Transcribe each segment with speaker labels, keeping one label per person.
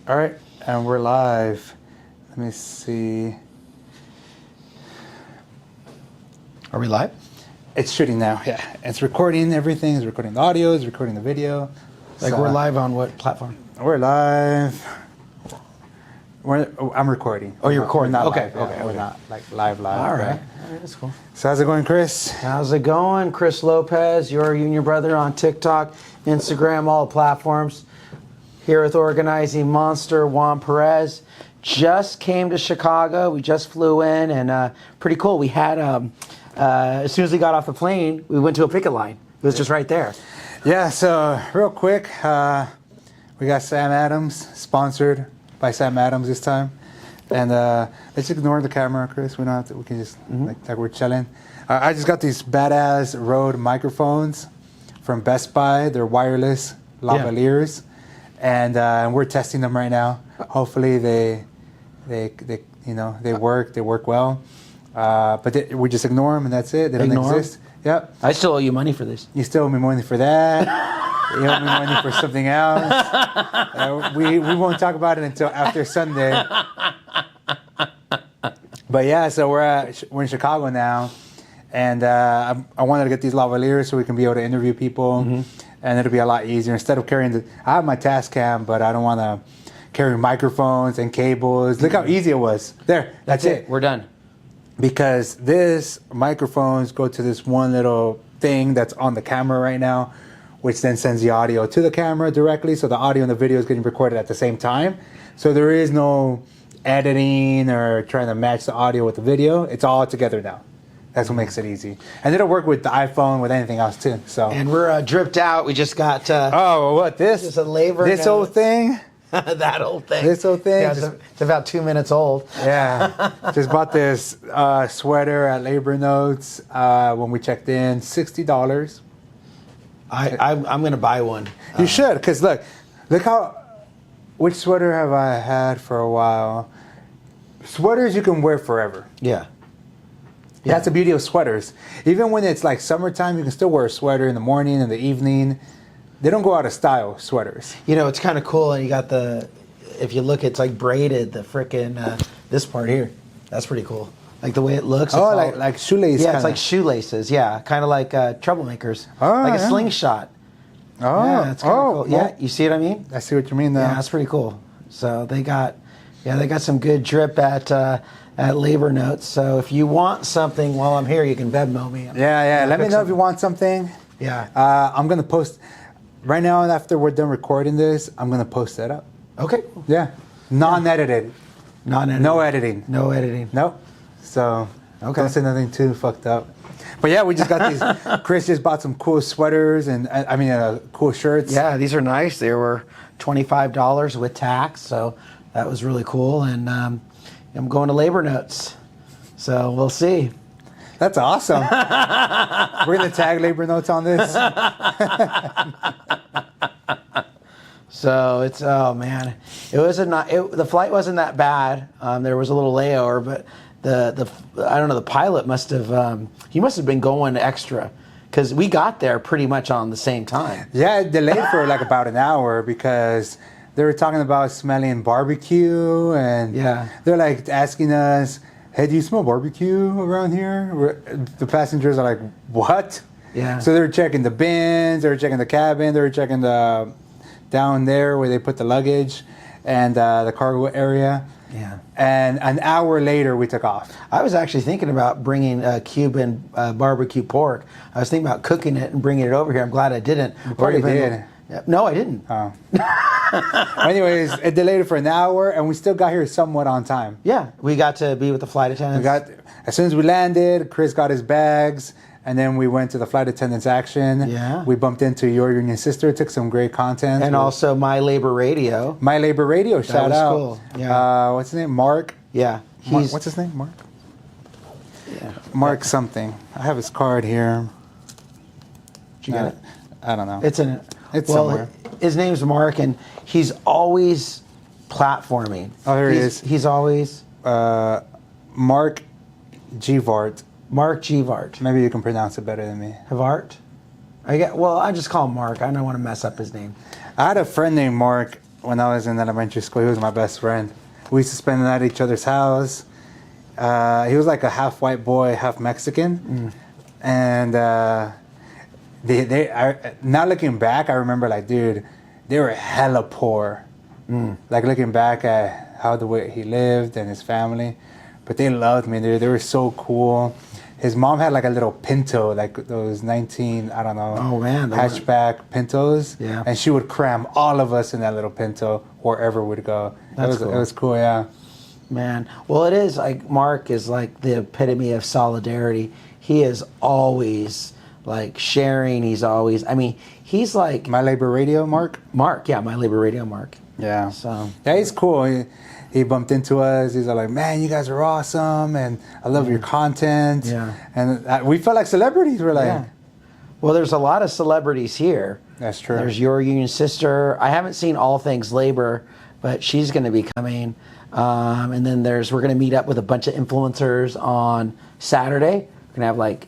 Speaker 1: All right, and we're live. Let me see.
Speaker 2: Are we live?
Speaker 1: It's shooting now, yeah. It's recording everything. It's recording the audio. It's recording the video.
Speaker 2: Like, we're live on what platform?
Speaker 1: We're live. I'm recording.
Speaker 2: Oh, you're recording.
Speaker 1: We're not
Speaker 2: Okay,
Speaker 1: live, yeah.
Speaker 2: okay.
Speaker 1: We're not like live.
Speaker 2: All right.
Speaker 1: But...
Speaker 2: That's cool.
Speaker 1: So how's it going, Chris?
Speaker 2: How's it going? Chris Lopez, your Union Brother on TikTok, Instagram, all the platforms. Here with Organizing Monster, Juan Perez. Just came to Chicago. We just flew in, and pretty cool. We had, as soon as we got off the plane, we went to a picket line. It was just right there.
Speaker 1: Yeah, so real quick, we got Sam Adams, sponsored by Sam Adams this time. And let's ignore the camera, Chris. We don't have to, we can just, like we're chilling. I just got these badass Rode microphones from Best Buy. They're wireless lavaliers. And we're testing them right now. Hopefully they work. They work well. But we just ignore them and that's it. They don't exist. Yep.
Speaker 2: I still owe you money for this.
Speaker 1: You still owe me money for that. You owe me money for something else. We won't talk about it until after Sunday. But yeah, so we're in Chicago now, and I wanted to get these lavaliers so we can be able to interview people, and it'll be a lot easier instead of carrying I have my task cam, but I don't want to carry microphones and cables. Look how easy it was. There, that's it.
Speaker 2: We're done.
Speaker 1: Because this microphones go to this one little thing that's on the camera right now, which then sends the audio to the camera directly. So the audio and the video is getting recorded at the same time. So there is no editing or trying to match the audio with the video. It's all together now. That's what makes it easy. And it'll work with the iPhone, with anything else too. So.
Speaker 2: And we're dripped out. We just got...
Speaker 1: what, this?
Speaker 2: Just a labor
Speaker 1: This old thing?
Speaker 2: That old thing.
Speaker 1: This old thing?
Speaker 2: Yeah, it's about 2 minutes old.
Speaker 1: Yeah. Just bought this sweater at Labor Notes when we checked in. $60.
Speaker 2: I'm going to buy one.
Speaker 1: You should, because look how... Which sweater have I had for a while? Sweaters you can wear forever.
Speaker 2: Yeah.
Speaker 1: That's the beauty of sweaters. Even when it's like summertime, you can still wear a sweater in the morning and the evening. They don't go out of style, sweaters.
Speaker 2: You know, it's kind of cool. And you got if you look, it's like braided, the frickin', this part here. That's pretty cool. Like the way it looks.
Speaker 1: Oh, like shoelaces.
Speaker 2: Yeah,
Speaker 1: kinda.
Speaker 2: it's like shoelaces. Yeah, kind of like Troublemakers.
Speaker 1: Oh,
Speaker 2: like a
Speaker 1: yeah.
Speaker 2: slingshot.
Speaker 1: Oh,
Speaker 2: yeah, it's kind of cool.
Speaker 1: well,
Speaker 2: Yeah, you see what I mean?
Speaker 1: I see what you mean, though.
Speaker 2: Yeah, that's pretty cool. So they got some good drip at Labor Notes. So if you want something while I'm here, you can Venmo me.
Speaker 1: Yeah. Let me know if you want something.
Speaker 2: Yeah.
Speaker 1: I'm gonna post right now. After we're done recording this, I'm gonna post that up.
Speaker 2: Okay.
Speaker 1: Yeah. Non-edited.
Speaker 2: Non-edited.
Speaker 1: No editing.
Speaker 2: No editing.
Speaker 1: Nope. So
Speaker 2: Okay.
Speaker 1: don't say nothing too fucked up. But yeah, we just got these. Chris just bought some cool sweaters and cool shirts.
Speaker 2: Yeah, these are nice. They were $25 with tax, so that was really cool. And I'm going to Labor Notes, so we'll see.
Speaker 1: That's awesome. We're gonna tag Labor Notes on this.
Speaker 2: So it's man, it was the flight wasn't that bad. There was a little layover, but the I don't know, the pilot must have he must have been going extra because we got there pretty much on the same time.
Speaker 1: Yeah, it delayed for like about an hour because they were talking about smelling barbecue and they're like asking us, "Hey, do you smell barbecue around here?" The passengers are like, "What?"
Speaker 2: Yeah.
Speaker 1: So they're checking the bins, they were checking the cabin, they were checking the down there where they put the luggage and the cargo area.
Speaker 2: Yeah.
Speaker 1: And an hour later, we took off.
Speaker 2: I was actually thinking about bringing Cuban barbecue pork. I was thinking about cooking it and bringing it over here. I'm glad I didn't.
Speaker 1: You probably did.
Speaker 2: No, I didn't.
Speaker 1: Oh. Anyways, it delayed for an hour, and we still got here somewhat on time.
Speaker 2: Yeah, we got to be with the flight attendants.
Speaker 1: As soon as we landed, Chris got his bags, and then we went to the flight attendants action.
Speaker 2: Yeah.
Speaker 1: We bumped into Your Union Sister, took some great content.
Speaker 2: And also My Labor Radio.
Speaker 1: My Labor Radio, shout out.
Speaker 2: Cool. Yeah.
Speaker 1: What's his name? Mark?
Speaker 2: Yeah.
Speaker 1: What's his name? Mark?
Speaker 2: Yeah.
Speaker 1: Mark something. I have his card here.
Speaker 2: Did you get it?
Speaker 1: I don't know.
Speaker 2: It's in it.
Speaker 1: It's somewhere.
Speaker 2: His name's Mark, and he's always platforming.
Speaker 1: Oh, here he is.
Speaker 2: He's always...
Speaker 1: Mark Gvart.
Speaker 2: Mark Gvart.
Speaker 1: Maybe you can pronounce it better than me.
Speaker 2: Gvart? I just call him Mark. I don't want to mess up his name.
Speaker 1: I had a friend named Mark, when I was in elementary school. He was my best friend. We used to spend the night at each other's house. He was like a half white boy, half Mexican, and now looking back, I remember like, dude, they were hella poor. Like looking back at how the way he lived and his family, but they loved me, dude. They were so cool. His mom had like a little Pinto, like those 19, I don't know, hatchback Pintos.
Speaker 2: Yeah.
Speaker 1: And she would cram all of us in that little Pinto wherever we'd go.
Speaker 2: That's cool.
Speaker 1: It was cool, yeah.
Speaker 2: Man, well, it is like Mark is like the epitome of solidarity. He is always like sharing. He's always, I mean, he's like
Speaker 1: My Labor Radio, Mark?
Speaker 2: Mark, yeah, My Labor Radio Mark.
Speaker 1: Yeah.
Speaker 2: So
Speaker 1: yeah, he's cool. He bumped into us. He's like, man, you guys are awesome, and I love your content.
Speaker 2: Yeah.
Speaker 1: And we felt like celebrities. We're like,
Speaker 2: yeah. Well, there's a lot of celebrities here.
Speaker 1: That's true.
Speaker 2: There's your union sister. I haven't seen All Things Labor, but she's going to be coming. And then we're going to meet up with a bunch of influencers on Saturday. We're going to have like,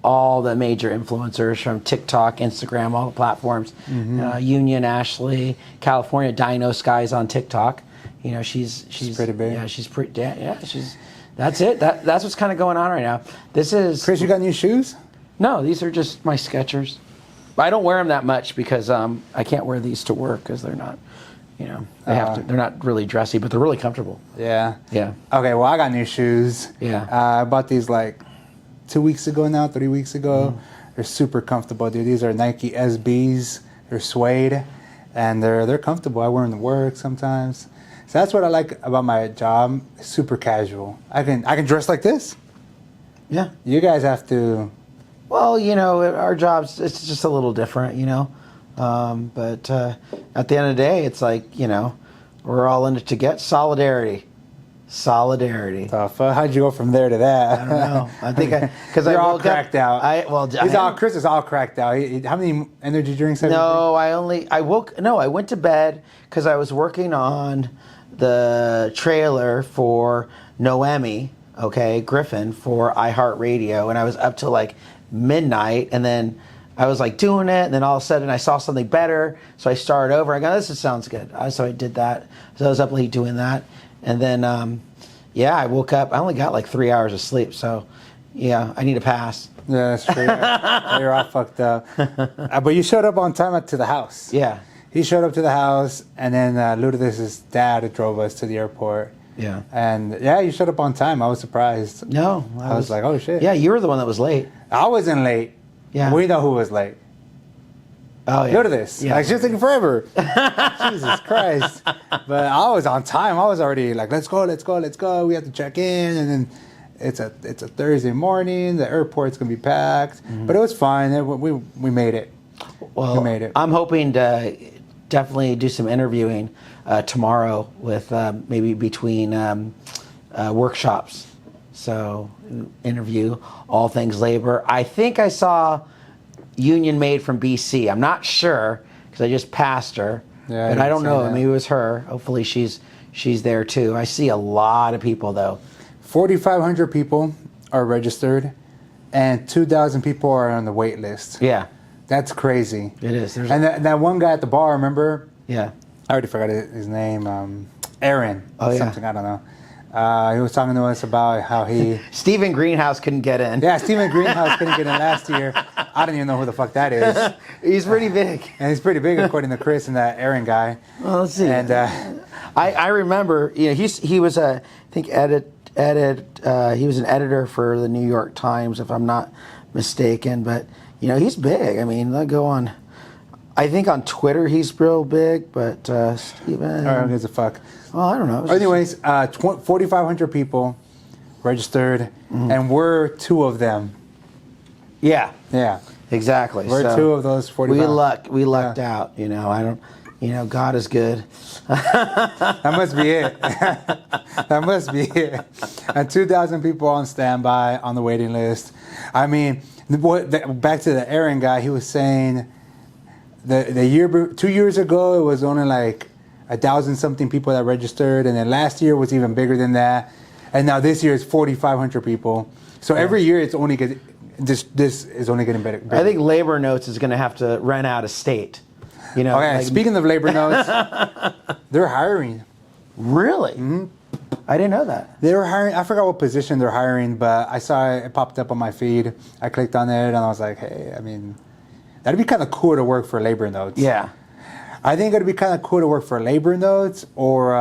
Speaker 2: all the major influencers from TikTok, Instagram, all the platforms. Union, Ashley, California, Dino Skies on TikTok. She's
Speaker 1: pretty big.
Speaker 2: Yeah, she's pretty. Yeah, that's it. That's what's kind of going on right now. This is
Speaker 1: Chris, you got new shoes?
Speaker 2: No, these are just my Skechers. I don't wear them that much because I can't wear these to work because they're not. They have to. They're not really dressy, but they're really comfortable.
Speaker 1: Yeah.
Speaker 2: Yeah.
Speaker 1: Okay, well, I got new shoes.
Speaker 2: Yeah.
Speaker 1: I bought these like 3 weeks ago. They're super comfortable, dude. These are Nike SBs. They're suede, and they're comfortable. I wear them to work sometimes. So that's what I like about my job. Super casual. I can dress like this.
Speaker 2: Yeah.
Speaker 1: You guys have to.
Speaker 2: Well, our jobs, it's just a little different, But at the end of the day, it's like, we're all in it to get solidarity.
Speaker 1: How'd you go from there to that?
Speaker 2: I don't know. I think because
Speaker 1: you're all cracked out.
Speaker 2: Chris
Speaker 1: is all cracked out. How many energy drinks have you
Speaker 2: No, I went to bed because I was working on the trailer for Noemi, Griffin for iHeartRadio, and I was up till like midnight, and then I was like doing it, and then all of a sudden I saw something better, so I started over. I go, this sounds good. So I did that. So I was up late doing that, and then I woke up. I only got like 3 hours of sleep, so yeah, I need a pass.
Speaker 1: Yeah, that's true. You're all fucked up. But you showed up on time to the house.
Speaker 2: Yeah.
Speaker 1: He showed up to the house, and then Ludacris's dad drove us to the airport.
Speaker 2: Yeah.
Speaker 1: And you showed up on time. I was surprised.
Speaker 2: No.
Speaker 1: I was like, oh shit.
Speaker 2: Yeah, you were the one that was late.
Speaker 1: I wasn't late.
Speaker 2: Yeah.
Speaker 1: We know who was late.
Speaker 2: Oh, yeah.
Speaker 1: Go to this.
Speaker 2: Yeah.
Speaker 1: Like, she's taking forever. Jesus Christ. But I was on time. I was already like, let's go. We have to check in. And then it's a Thursday morning. The airport's going to be packed. But it was fine. We made it.
Speaker 2: Well,
Speaker 1: we made it.
Speaker 2: I'm hoping to definitely do some interviewing tomorrow with maybe between workshops. So interview all things labor. I think I saw Union Maid from BC. I'm not sure because I just passed her.
Speaker 1: Yeah,
Speaker 2: but I don't know.
Speaker 1: that.
Speaker 2: Maybe it was her. Hopefully she's there too. I see a lot of people though.
Speaker 1: 4,500 people are registered, and 2,000 people are on the wait list.
Speaker 2: Yeah.
Speaker 1: That's crazy.
Speaker 2: It is.
Speaker 1: And that one guy at the bar, remember?
Speaker 2: Yeah.
Speaker 1: I already forgot his name. Aaron.
Speaker 2: Oh, yeah.
Speaker 1: Something, I don't know. He was talking to us about how he...
Speaker 2: Stephen Greenhouse couldn't get in.
Speaker 1: Yeah, Stephen Greenhouse couldn't get in last year. I don't even know who the fuck that is.
Speaker 2: He's pretty big.
Speaker 1: And he's pretty big, according to Chris and that Aaron guy.
Speaker 2: Well, let's see.
Speaker 1: And
Speaker 2: I remember, he was he was an editor for the New York Times, if I'm not mistaken. But he's big. I mean, I go on. I think on Twitter he's real big, but Stephen.
Speaker 1: I don't give a fuck.
Speaker 2: Well, I don't know.
Speaker 1: Anyways, 4,500 people registered, and we're two of them.
Speaker 2: Yeah.
Speaker 1: Yeah.
Speaker 2: Exactly.
Speaker 1: We're two of those 45.
Speaker 2: We lucked out. I don't. God is good.
Speaker 1: That must be it. That must be it. And 2,000 people on standby on the waiting list. I mean, back to the Aaron guy, he was saying the year 2 years ago it was only like 1,000 something people that registered, and then last year was even bigger than that, and now this year it's 4,500 people. So every year it's only this is only getting better.
Speaker 2: I think Labor Notes is going to have to rent out a state. You know.
Speaker 1: Okay, speaking of labor notes, they're hiring.
Speaker 2: Really? I didn't know that.
Speaker 1: They were hiring. I forgot what position they're hiring, but I saw it popped up on my feed. I clicked on it, and I was like, hey, I mean, that'd be kind of cool to work for labor notes.
Speaker 2: Yeah.
Speaker 1: I think it'd be kind of cool to work for labor notes or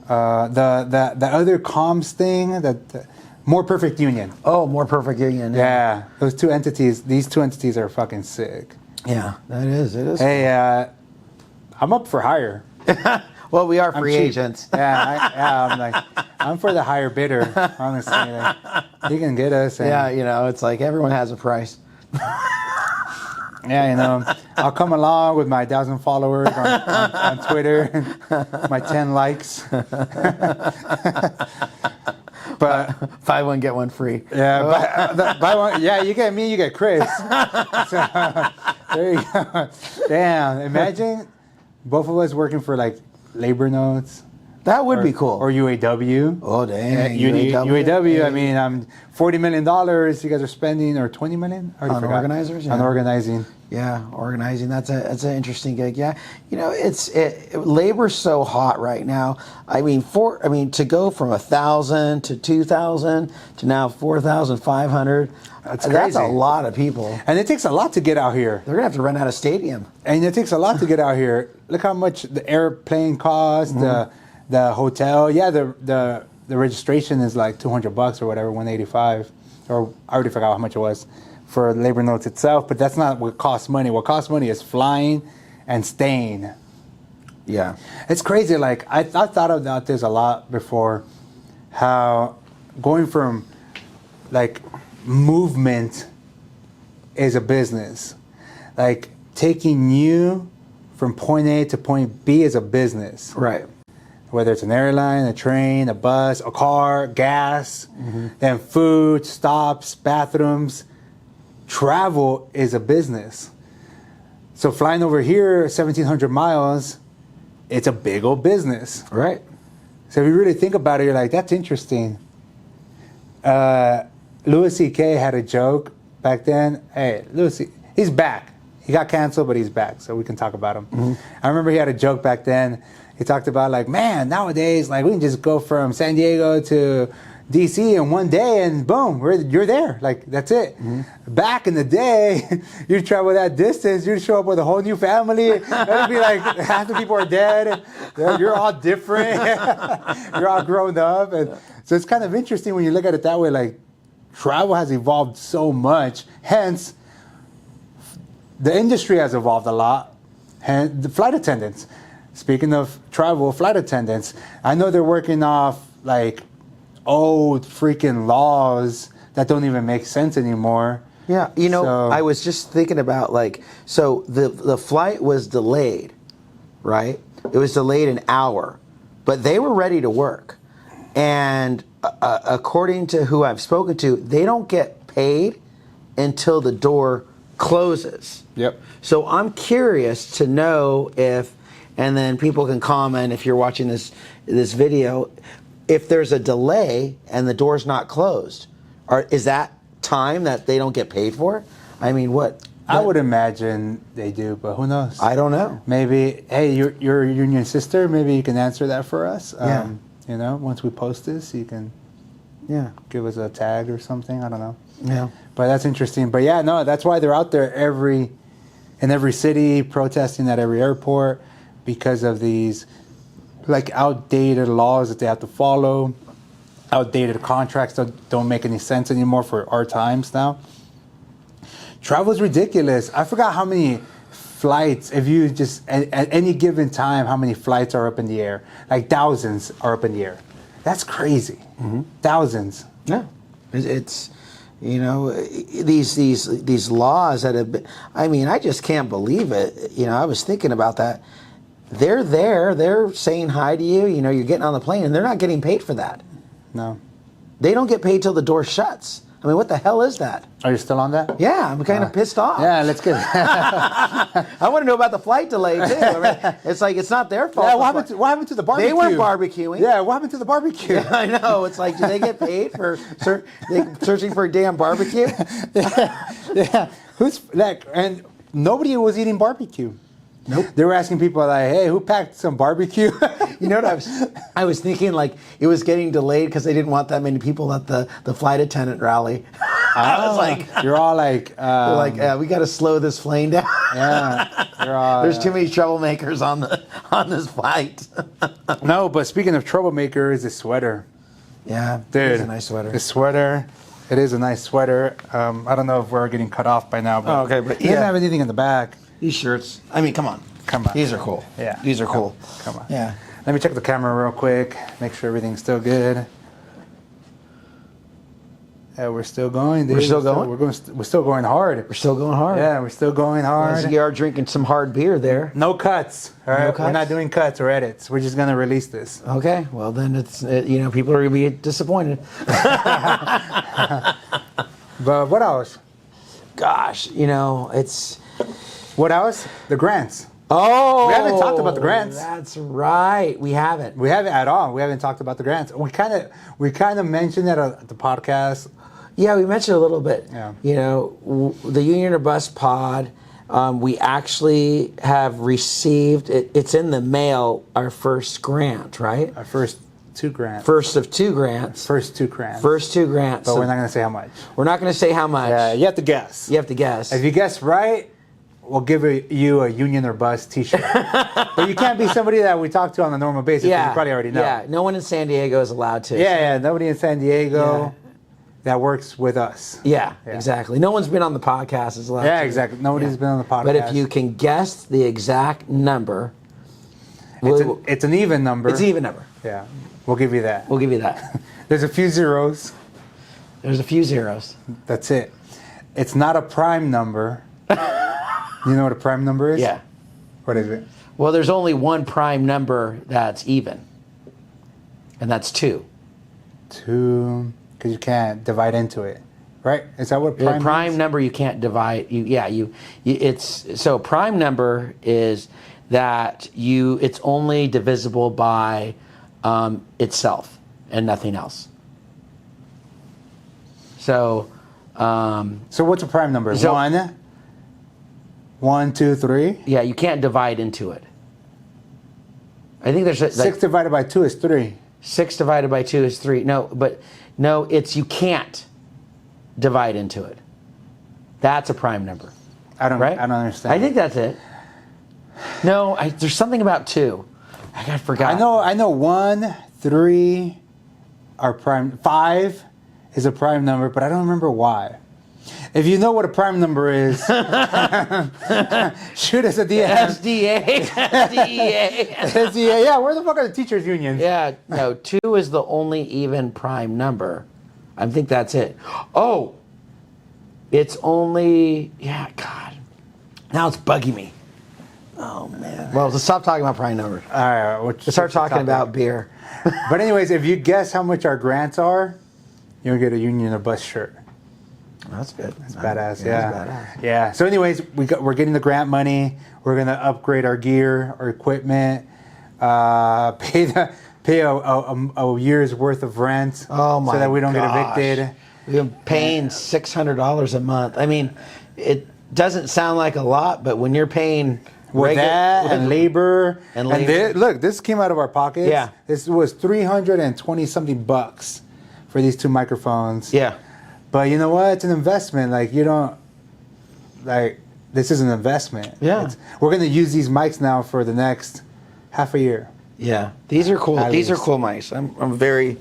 Speaker 1: the other comms thing, that More Perfect Union.
Speaker 2: Oh, More Perfect Union.
Speaker 1: Yeah, those two entities. These two entities are fucking sick.
Speaker 2: Yeah, that is. It is.
Speaker 1: Hey, I'm up for hire.
Speaker 2: Well, we are
Speaker 1: I'm
Speaker 2: free
Speaker 1: cheap.
Speaker 2: agents.
Speaker 1: I'm for the higher bidder. Honestly, like, he can get us. And,
Speaker 2: Yeah, you know, it's like everyone has a price.
Speaker 1: yeah, you know, I'll come along with my 1,000 followers on Twitter, my 10 likes. But
Speaker 2: Buy one, get one free.
Speaker 1: yeah, buy one. Yeah, you get me, you get Chris. So, there you go. Damn, imagine both of us working for like labor notes.
Speaker 2: That would be cool.
Speaker 1: Or UAW.
Speaker 2: Oh, dang.
Speaker 1: UAW. I mean, $40 million you guys are spending, or $20 million? I already
Speaker 2: On
Speaker 1: forgot.
Speaker 2: organizers? Yeah.
Speaker 1: On organizing.
Speaker 2: Yeah, organizing. That's an interesting gig. Yeah, you know, labor's so hot right now. I mean, to go from 1,000 to 2,000 to now 4,500.
Speaker 1: That's
Speaker 2: That's a
Speaker 1: crazy.
Speaker 2: lot of people.
Speaker 1: And it takes a lot to get out here.
Speaker 2: They're gonna have to rent out a stadium.
Speaker 1: And it takes a lot to get out here. Look how much the airplane costs, the hotel. Yeah, the registration is like $200 or whatever, $185, or I already forgot how much it was for labor notes itself. But that's not what costs money. What costs money is flying and staying.
Speaker 2: Yeah.
Speaker 1: It's crazy. Like I thought about this a lot before, how going from like movement is a business. Like taking you from point A to point B is a business.
Speaker 2: Right.
Speaker 1: Whether it's an airline, a train, a bus, a car, gas, then food, stops, bathrooms. Travel is a business. So flying over here 1,700 miles, it's a big old business.
Speaker 2: Right.
Speaker 1: So if you really think about it, you're like, that's interesting. Louis C.K. had a joke back then. Hey, he's back. He got canceled, but he's back, so we can talk about him. I remember he had a joke back then. He talked about like, man, nowadays, like we can just go from San Diego to DC in one day, and boom, you're there. Like that's it. Back in the day, you travel that distance, you show up with a whole new family. It'd be like half the people are dead. You're all different. You're all grown up, and so it's kind of interesting when you look at it that way. Like travel has evolved so much. Hence, the industry has evolved a lot. And the flight attendants. Speaking of travel, flight attendants, I know they're working off like old freaking laws that don't even make sense anymore.
Speaker 2: Yeah, you know,
Speaker 1: So-
Speaker 2: I was just thinking about so the flight was delayed, right? It was delayed an hour, but they were ready to work. And according to who I've spoken to, they don't get paid until the door closes.
Speaker 1: Yep.
Speaker 2: So I'm curious to know and then people can comment if you're watching this video, if there's a delay and the door's not closed, is that time that they don't get paid for? I mean, what?
Speaker 1: I would imagine they do, but who knows?
Speaker 2: I don't know.
Speaker 1: Maybe, hey, you're a union sister. Maybe you can answer that for us.
Speaker 2: Yeah.
Speaker 1: You know, once we post this, you can
Speaker 2: Yeah.
Speaker 1: give us a tag or something. I don't know.
Speaker 2: Yeah.
Speaker 1: But that's interesting. But yeah, no, that's why they're out there in every city, protesting at every airport because of these like outdated laws that they have to follow, outdated contracts that don't make any sense anymore for our times now. Travel is ridiculous. I forgot how many flights, if you just, at any given time, how many flights are up in the air. Like thousands are up in the air. That's crazy. Thousands.
Speaker 2: Yeah. It's you know, these laws that have been, I mean, I just can't believe it. You know, I was thinking about that. They're there, they're saying hi to you, you know, you're getting on the plane, and they're not getting paid for that.
Speaker 1: No.
Speaker 2: They don't get paid till the door shuts. I mean, what the hell is that?
Speaker 1: Are you still on that?
Speaker 2: Yeah, I'm kind of pissed off.
Speaker 1: Yeah, let's get
Speaker 2: I want to know about the flight delay, too. I mean, it's like, it's not their fault.
Speaker 1: Yeah, what happened to the barbecue?
Speaker 2: They weren't barbecuing.
Speaker 1: Yeah, what happened to the barbecue?
Speaker 2: Yeah, I know. It's like, do they get paid for searching for a damn barbecue?
Speaker 1: Yeah. Who's like, and nobody was eating barbecue.
Speaker 2: Nope.
Speaker 1: They were asking people like, "Hey, who packed some barbecue?"
Speaker 2: You know what I was thinking? Like it was getting delayed because they didn't want that many people at the flight attendant rally. I was like,
Speaker 1: you're all like,
Speaker 2: they're like, we got to slow this plane down.
Speaker 1: yeah, you're all,
Speaker 2: There's too many troublemakers on this flight.
Speaker 1: No, but speaking of troublemakers, the sweater.
Speaker 2: Yeah,
Speaker 1: Dude,
Speaker 2: it's a nice sweater.
Speaker 1: The sweater, it is a nice sweater. I don't know if we're getting cut off by now, but
Speaker 2: Oh, okay, but
Speaker 1: it doesn't
Speaker 2: yeah.
Speaker 1: have anything in the back.
Speaker 2: These shirts. I mean, come on.
Speaker 1: Come on.
Speaker 2: These are cool.
Speaker 1: Yeah.
Speaker 2: These are cool.
Speaker 1: Come on.
Speaker 2: Yeah.
Speaker 1: Let me check the camera real quick, make sure everything's still good. Yeah, we're still going, dude.
Speaker 2: We're still going?
Speaker 1: We're still going hard.
Speaker 2: We're still going hard.
Speaker 1: Yeah, we're still going hard.
Speaker 2: Yes, you are drinking some hard beer there.
Speaker 1: No cuts. All right,
Speaker 2: cuts?
Speaker 1: we're not doing cuts or edits. We're just gonna release this.
Speaker 2: Okay, well then people are gonna be disappointed.
Speaker 1: But what else?
Speaker 2: Gosh, it's.
Speaker 1: What else? The grants.
Speaker 2: Oh,
Speaker 1: We haven't talked about the grants.
Speaker 2: That's right, we haven't.
Speaker 1: We haven't at all. We haven't talked about the grants. We kind of mentioned that at the podcast.
Speaker 2: Yeah, we mentioned a little bit.
Speaker 1: Yeah.
Speaker 2: The Union or Bust pod. We actually have received it's in the mail. Our first grant, right?
Speaker 1: Our first two grants.
Speaker 2: First of two grants.
Speaker 1: First two grants.
Speaker 2: First two grants.
Speaker 1: But
Speaker 2: So
Speaker 1: we're not gonna say how much.
Speaker 2: we're not going to say how much.
Speaker 1: Yeah, you have to guess.
Speaker 2: You have to guess.
Speaker 1: If you guess right, we'll give you a Union or Bust T-shirt. But you can't be somebody that we talk to on a normal basis. 'Cause you probably already know.
Speaker 2: Yeah, no one in San Diego is allowed to.
Speaker 1: Yeah, nobody in San Diego that works with us.
Speaker 2: Yeah, exactly. No one's been on the podcast is allowed
Speaker 1: Yeah,
Speaker 2: to.
Speaker 1: exactly. Nobody's been on the podcast.
Speaker 2: But if you can guess the exact number,
Speaker 1: it's an even number.
Speaker 2: it's an even number.
Speaker 1: Yeah, we'll give you that.
Speaker 2: We'll give you that.
Speaker 1: There's a few zeros.
Speaker 2: There's a few zeros.
Speaker 1: That's it. It's not a prime number. You know what a prime number is?
Speaker 2: Yeah.
Speaker 1: What is it?
Speaker 2: Well, there's only one prime number that's even, and that's 2.
Speaker 1: 2, because you can't divide into it, right? Is that what prime
Speaker 2: The prime
Speaker 1: means?
Speaker 2: number you can't divide. It's so prime number is that it's only divisible by itself and nothing else. So.
Speaker 1: So what's a prime number?
Speaker 2: So-
Speaker 1: 1, 2, 3.
Speaker 2: Yeah, you can't divide into it. I think there's
Speaker 1: 6 divided by 2 is 3.
Speaker 2: 6 divided by 2 is 3. No, it's you can't divide into it. That's a prime number.
Speaker 1: I don't
Speaker 2: Right?
Speaker 1: understand.
Speaker 2: I think that's it. No, there's something about 2. I forgot.
Speaker 1: I know 1, 3 are prime. 5 is a prime number, but I don't remember why. If you know what a prime number is, shoot us at the end.
Speaker 2: SDA. SDA.
Speaker 1: SDA. Yeah, where the fuck are the teachers' unions?
Speaker 2: Yeah, no, 2 is the only even prime number. I think that's it. Oh, it's only, God. Now it's bugging me. Oh, man. Well, let's stop talking about prime numbers.
Speaker 1: All right,
Speaker 2: Let's start talking about beer.
Speaker 1: But anyways, if you guess how much our grants are, you'll get a Union or Bust shirt.
Speaker 2: That's good.
Speaker 1: It's badass,
Speaker 2: That's
Speaker 1: yeah.
Speaker 2: badass.
Speaker 1: Yeah. So anyways, we're getting the grant money. We're gonna upgrade our gear, our equipment, pay a year's worth of rent,
Speaker 2: Oh my
Speaker 1: so that we don't
Speaker 2: gosh.
Speaker 1: get evicted.
Speaker 2: We've been paying $600 a month. I mean, it doesn't sound like a lot, but when you're paying
Speaker 1: With that and labor
Speaker 2: And labor.
Speaker 1: look, this came out of our pockets.
Speaker 2: Yeah.
Speaker 1: This was $320 something bucks for these 2 microphones.
Speaker 2: Yeah.
Speaker 1: But you know what? It's an investment. Like this is an investment.
Speaker 2: Yeah.
Speaker 1: We're gonna use these mics now for the next half a year.
Speaker 2: Yeah, these are cool.
Speaker 1: At
Speaker 2: These are
Speaker 1: least.
Speaker 2: cool mics. I'm very,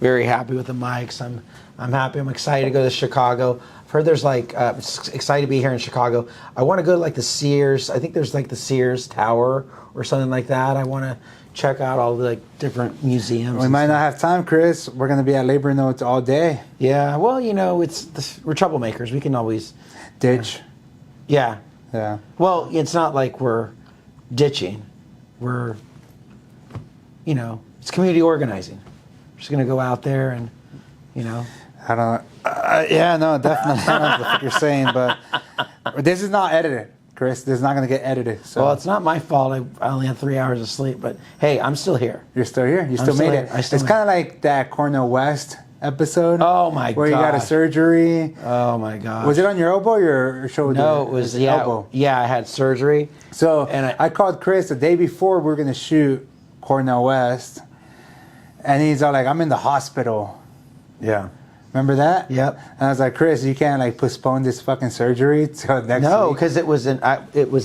Speaker 2: very happy with the mics. I'm happy. I'm excited to go to Chicago. I've heard there's excited to be here in Chicago. I want to go to the Sears. I think there's the Sears Tower or something like that. I want to check out all the different museums.
Speaker 1: We might not have time, Chris. We're gonna be at Labor Notes all day.
Speaker 2: Yeah. Well, we're troublemakers. We can always
Speaker 1: Ditch.
Speaker 2: Yeah.
Speaker 1: Yeah.
Speaker 2: Well, it's not like we're ditching. We're, it's community organizing. We're just going to go out there and,
Speaker 1: I don't. Yeah, no, definitely. I don't know what you're saying, but this is not edited, Chris. This is not gonna get edited. So
Speaker 2: Well, it's not my fault. I only had 3 hours of sleep, but hey, I'm still here.
Speaker 1: you're still here. You still
Speaker 2: still
Speaker 1: made
Speaker 2: here.
Speaker 1: it.
Speaker 2: I still
Speaker 1: It's
Speaker 2: made
Speaker 1: kind of like that Cornell West episode.
Speaker 2: Oh my
Speaker 1: Where you got a
Speaker 2: gosh.
Speaker 1: surgery.
Speaker 2: Oh my god.
Speaker 1: Was it on your elbow or your shoulder?
Speaker 2: No, it was
Speaker 1: elbow.
Speaker 2: Yeah, I had surgery.
Speaker 1: So
Speaker 2: And
Speaker 1: I called Chris the day before we were gonna shoot Cornell West, and he's all like, "I'm in the hospital."
Speaker 2: Yeah.
Speaker 1: Remember that?
Speaker 2: Yep.
Speaker 1: And I was like, "Chris, you can't like postpone this fucking surgery till next
Speaker 2: No,
Speaker 1: week."
Speaker 2: because it was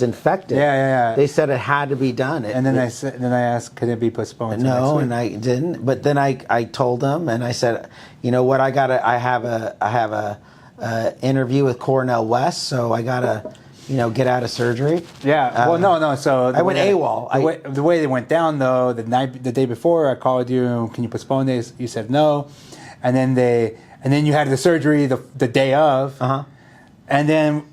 Speaker 2: infected.
Speaker 1: Yeah.
Speaker 2: They said it had to be done.
Speaker 1: And then I asked, "Could it be postponed?" till
Speaker 2: No,
Speaker 1: next week?
Speaker 2: and I didn't. But then I told them, and I said, you know what? I have a interview with Cornell West, so I gotta, get out of surgery.
Speaker 1: Yeah. Well, no. So
Speaker 2: I went AWOL.
Speaker 1: The way they went down, though, the day before, I called you. Can you postpone this? You said no, and then you had the surgery the day of. And then,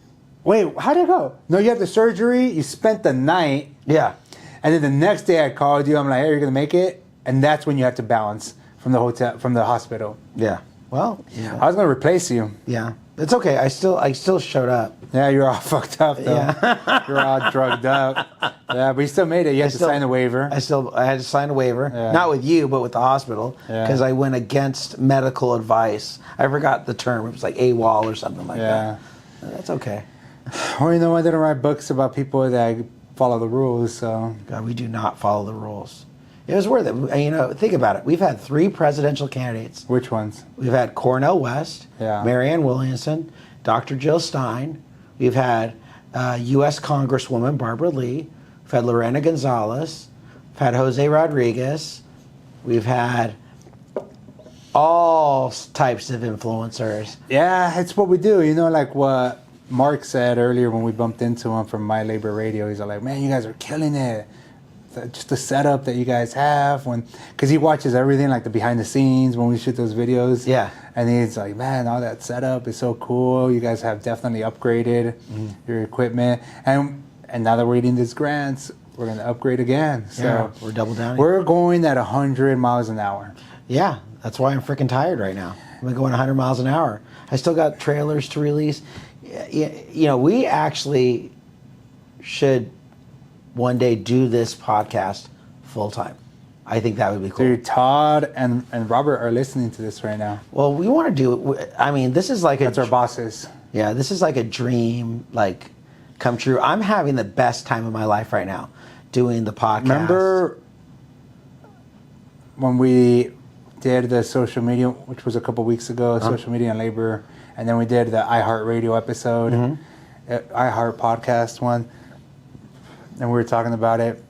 Speaker 1: wait, how did it go? No, you had the surgery. You spent the night.
Speaker 2: Yeah.
Speaker 1: And then the next day, I called you. I'm like, "Hey, you're gonna make it," and that's when you have to bounce from the hospital.
Speaker 2: Yeah. Well,
Speaker 1: I was gonna replace you.
Speaker 2: yeah. It's okay. I still showed up.
Speaker 1: Yeah, you're all fucked up though.
Speaker 2: Yeah.
Speaker 1: You're all drugged up. Yeah, but you still made it. You had to sign the waiver.
Speaker 2: I had to sign a waiver,
Speaker 1: Yeah.
Speaker 2: not with you, but with the hospital,
Speaker 1: Yeah.
Speaker 2: because I went against medical advice. I forgot the term. It was like AWOL or something like
Speaker 1: Yeah.
Speaker 2: that. That's okay.
Speaker 1: Well, I didn't write books about people that follow the rules, so.
Speaker 2: God, we do not follow the rules. It was worth it. Think about it. We've had 3 presidential candidates.
Speaker 1: Which ones?
Speaker 2: We've had Cornell West,
Speaker 1: Yeah.
Speaker 2: Marianne Williamson, Dr. Jill Stein. We've had U.S. Congresswoman Barbara Lee. We've had Lorena Gonzalez. We've had Jose Rodriguez. We've had all types of influencers.
Speaker 1: Yeah, it's what we do. Like what Mark said earlier when we bumped into him from My Labor Radio. He's like, "Man, you guys are killing it. Just the setup that you guys have," because he watches everything, like the behind the scenes when we shoot those videos.
Speaker 2: Yeah.
Speaker 1: And he's like, "Man, all that setup is so cool. You guys have definitely upgraded your equipment, and now that we're getting these grants, we're gonna upgrade again." So
Speaker 2: Yeah, we're double downing.
Speaker 1: We're going at 100 miles an hour.
Speaker 2: Yeah, that's why I'm freaking tired right now. I'm going 100 miles an hour. I still got trailers to release. We actually should one day do this podcast full time. I think that would be cool.
Speaker 1: Dude, Todd and Robert are listening to this right now.
Speaker 2: Well, we want to do it. I mean, this is like
Speaker 1: That's our bosses.
Speaker 2: Yeah, this is like a dream, come true. I'm having the best time of my life right now doing the podcast.
Speaker 1: Remember when we did the social media, which was a couple weeks ago, social media and labor, and then we did the iHeartRadio episode, iHeart podcast one, and we were talking about it.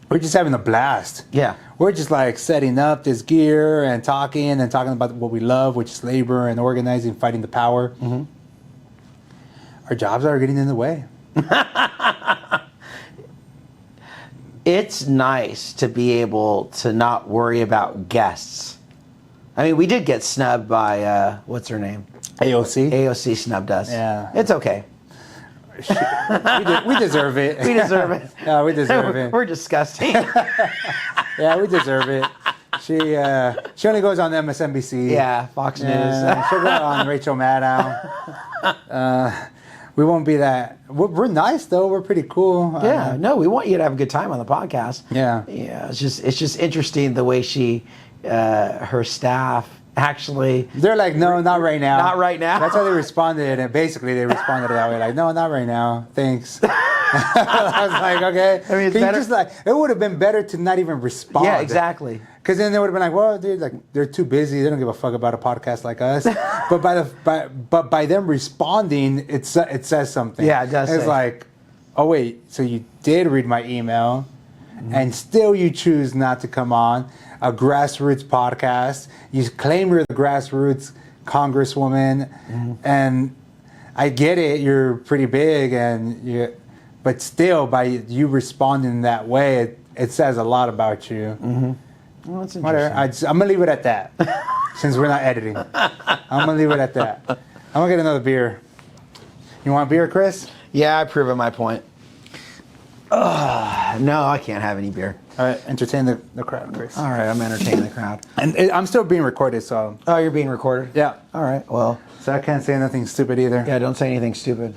Speaker 1: We're just having a blast.
Speaker 2: Yeah.
Speaker 1: We're just like setting up this gear and talking about what we love, which is labor and organizing, fighting the power. Our jobs are getting in the way.
Speaker 2: It's nice to be able to not worry about guests. I mean, we did get snubbed by, what's her name?
Speaker 1: AOC.
Speaker 2: AOC snubbed us.
Speaker 1: Yeah.
Speaker 2: It's okay.
Speaker 1: We deserve it.
Speaker 2: We deserve it.
Speaker 1: Yeah, we deserve it.
Speaker 2: We're disgusting.
Speaker 1: Yeah, we deserve it. She only goes on MSNBC.
Speaker 2: Yeah, Fox News.
Speaker 1: She'll go on Rachel Maddow. We won't be that. We're nice though. We're pretty cool.
Speaker 2: Yeah, no, we want you to have a good time on the podcast.
Speaker 1: Yeah.
Speaker 2: Yeah, it's just interesting the way her staff actually.
Speaker 1: They're like, "No, not right now."
Speaker 2: Not right now.
Speaker 1: That's how they responded, and basically they responded that way, like, "No, not right now. Thanks." I was like, "Okay."
Speaker 2: I mean, it's
Speaker 1: Can you
Speaker 2: better-
Speaker 1: just it would have been better to not even respond.
Speaker 2: Yeah, exactly.
Speaker 1: Because then they would have been like, "Well, dude, they're too busy. They don't give a fuck about a podcast like us." but by them responding, it says something.
Speaker 2: Yeah, it does
Speaker 1: It's
Speaker 2: say.
Speaker 1: like, "Oh wait, so you did read my email, and still you choose not to come on a grassroots podcast. You claim you're the grassroots congresswoman, and I get it. You're pretty big, but still, by you responding that way, it says a lot about you."
Speaker 2: Well, that's interesting.
Speaker 1: Whatever. I'm gonna leave it at that. Since we're not editing, I'm gonna leave it at that. I'm gonna get another beer. You want a beer, Chris?
Speaker 2: Yeah, I've proven my point. No, I can't have any beer.
Speaker 1: All right, entertain the crowd, Chris.
Speaker 2: All right, I'm entertaining the crowd.
Speaker 1: And I'm still being recorded, so
Speaker 2: Oh, you're being recorded?
Speaker 1: yeah.
Speaker 2: All right, well,
Speaker 1: So I can't say nothing stupid either.
Speaker 2: yeah, don't say anything stupid.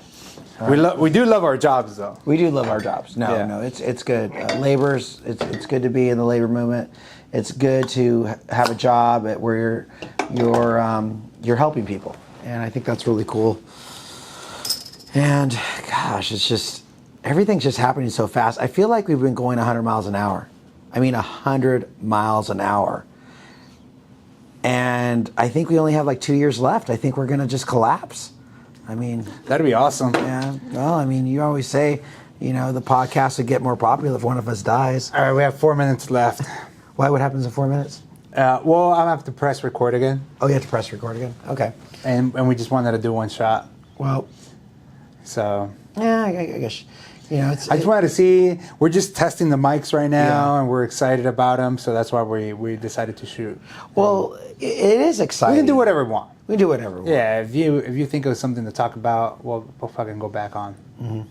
Speaker 1: We do love our jobs, though.
Speaker 2: We do love our jobs. No,
Speaker 1: Yeah.
Speaker 2: no, it's good. Labor's it's good to be in the labor movement. It's good to have a job where you're helping people, and I think that's really cool. And gosh, it's just everything's just happening so fast. I feel like we've been going 100 miles an hour. I mean, 100 miles an hour. And I think we only have like 2 years left. I think we're going to just collapse. I mean,
Speaker 1: That'd be awesome.
Speaker 2: yeah. Well, I mean, you always say, the podcast would get more popular if one of us dies.
Speaker 1: All right, we have 4 minutes left.
Speaker 2: Why? What happens in 4 minutes?
Speaker 1: Well, I'll have to press record again.
Speaker 2: Oh, you have to press record again? Okay.
Speaker 1: And we just wanted to do one shot.
Speaker 2: Well,
Speaker 1: So
Speaker 2: yeah, I guess,
Speaker 1: I just wanted to see. We're just testing the mics right now,
Speaker 2: Yeah.
Speaker 1: and we're excited about them. So that's why we decided to shoot.
Speaker 2: well, it is exciting.
Speaker 1: We can do whatever we want.
Speaker 2: We can do whatever we want.
Speaker 1: Yeah, if you think of something to talk about, we'll fucking go back on. Mm-hmm.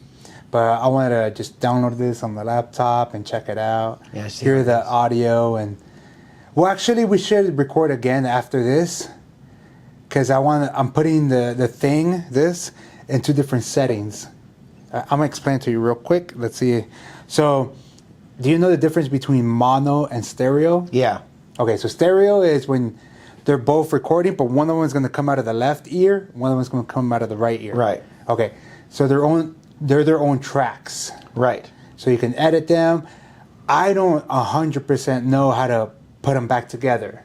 Speaker 1: But I wanted to just download this on the laptop and check it out.
Speaker 2: Yeah, I see
Speaker 1: hear
Speaker 2: how it
Speaker 1: the
Speaker 2: is.
Speaker 1: audio well, actually, we should record again after this, because I'm putting this in 2 different settings. I'm gonna explain to you real quick. Let's see. So, do you know the difference between mono and stereo?
Speaker 2: Yeah.
Speaker 1: Okay, so stereo is when they're both recording, but one of them is going to come out of the left ear, one of them is going to come out of the right ear.
Speaker 2: Right.
Speaker 1: Okay, so they're their own tracks.
Speaker 2: Right.
Speaker 1: So you can edit them. I don't 100% know how to put them back together.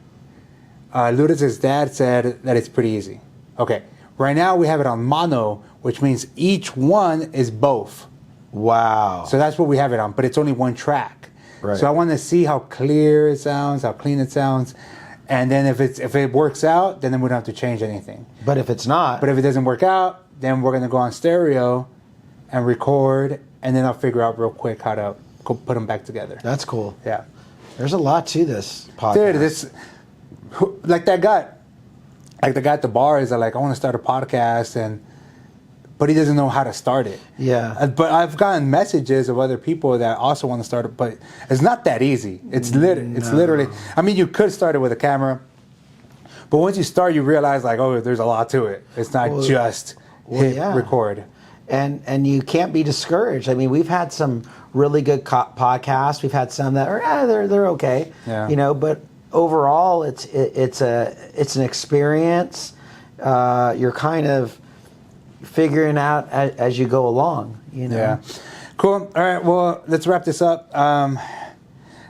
Speaker 1: Lourdes' dad said that it's pretty easy. Okay, right now we have it on mono, which means each one is both.
Speaker 2: Wow.
Speaker 1: So that's what we have it on, but it's only one track.
Speaker 2: Right.
Speaker 1: So I want to see how clear it sounds, how clean it sounds, and then if it works out, then we don't have to change anything.
Speaker 2: But if it's not,
Speaker 1: But if it doesn't work out, then we're gonna go on stereo and record, and then I'll figure out real quick how to put them back together.
Speaker 2: that's cool.
Speaker 1: Yeah,
Speaker 2: There's a lot to this podcast.
Speaker 1: dude, like that guy, like the guy at the bar is like, I want to start a podcast, but he doesn't know how to start it.
Speaker 2: Yeah.
Speaker 1: But I've gotten messages of other people that also want to start it, but it's not that easy. It's literally. I mean, you could start it with a camera, but once you start, you realize like, oh, there's a lot to it. It's not just hit record.
Speaker 2: And you can't be discouraged. I mean, we've had some really good podcasts. We've had some that are they're okay.
Speaker 1: Yeah.
Speaker 2: But overall, it's an experience. You're kind of figuring out as you go along.
Speaker 1: Yeah. Cool. All right. Well, let's wrap this up.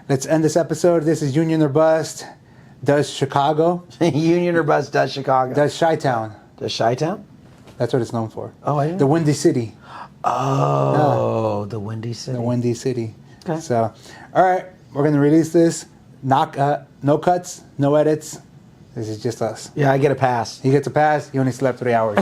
Speaker 1: Let's end this episode. This is Union or Bust. Does Chicago?
Speaker 2: Union or Bust does Chicago.
Speaker 1: Does Chi-Town?
Speaker 2: Does Chi-Town?
Speaker 1: That's what it's known for.
Speaker 2: Oh, I didn't
Speaker 1: The
Speaker 2: know.
Speaker 1: Windy City.
Speaker 2: Oh, the Windy City.
Speaker 1: The Windy City.
Speaker 2: Okay.
Speaker 1: So, all right, we're gonna release this. No cuts, no edits. This is just us.
Speaker 2: Yeah, I get a pass.
Speaker 1: He gets a pass. He only slept 3 hours.